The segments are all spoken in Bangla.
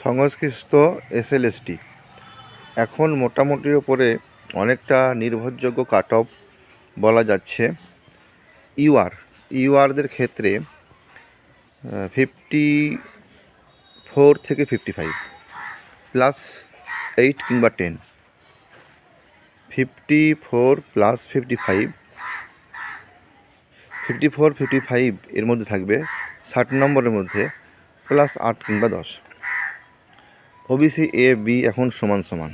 সংশ্লিষ্ট এসএলএসটি এখন মোটামুটির ওপরে অনেকটা নির্ভরযোগ্য কাট অফ বলা যাচ্ছে। ইউআরদের ক্ষেত্রে 54 থেকে 55 +8 কিংবা 10, 54 + 55, 54 55 এর মধ্যে থাকবে, 60 নম্বরের মধ্যে +8 কিংবা 10। ওবিসি এ বি এখন সমান সমান।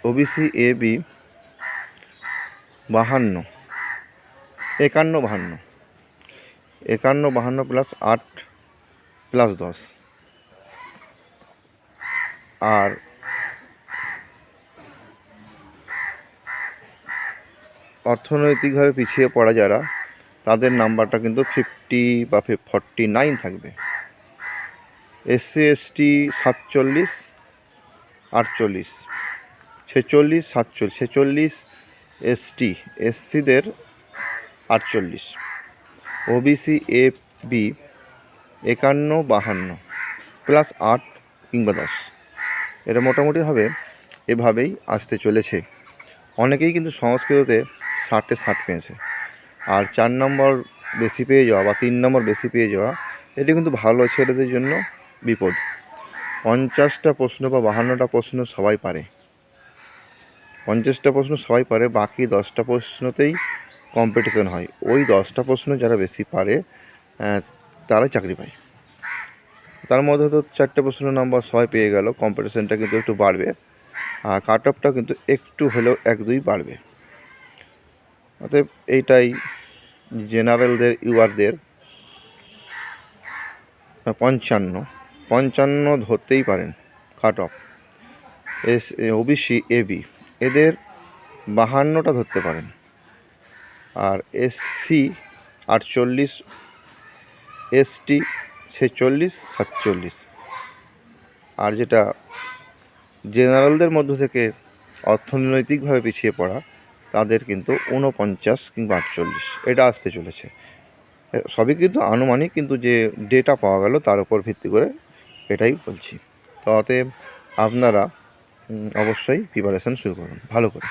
OBC A B 52, 51 52, 51 52 +8 +10। আর অর্থনৈতিকভাবে পিছিয়ে পড়া যারা, তাদের নাম্বারটা কিন্তু 50 বা 49 থাকবে। এসসি এসটি 47, 48, 46, 47, 46 এসসিদের 48। ওবিসি এ বি 51 52 +8 কিংবা 10। এটা মোটামুটিভাবে এভাবেই আসতে চলেছে। অনেকেই কিন্তু সংস্কৃততে 60-এ 60 পেয়েছে। আর 4 নম্বর বেশি পেয়ে যাওয়া বা 3 নম্বর বেশি পেয়ে যাওয়া, এটি কিন্তু ভালো ছেলেদের জন্য বিপদ। 50টা প্রশ্ন বা 52টা প্রশ্ন সবাই পারে, 50টা প্রশ্ন সবাই পারে, বাকি 10টা প্রশ্নতেই কম্পিটিশন হয়। ওই 10টা প্রশ্ন যারা বেশি পারে তারাই চাকরি পায়। তার মধ্যে তো 4টে প্রশ্নের নাম্বার সবাই পেয়ে গেল, কম্পিটিশনটা কিন্তু একটু বাড়বে, আর কাট অফটা কিন্তু একটু হলেও 1-2 বাড়বে। অতএব এইটাই জেনারেলদের ইউআরদের 55 ধরতেই পারেন কাট অফ। ওবিসি এবি এদের 52টা ধরতে পারেন। আর এসসি 48, এসটি 46 47। আর যেটা জেনারেলদের মধ্য থেকে অর্থনৈতিকভাবে পিছিয়ে পড়া, তাদের কিন্তু 49 কিংবা 48 এটা আসতে চলেছে। সবই কিন্তু আনুমানিক, কিন্তু যে ডেটা পাওয়া গেল তার উপর ভিত্তি করে এটাই বলছি। তো অতএব আপনারা অবশ্যই প্রিপারেশান শুরু করুন ভালো করে।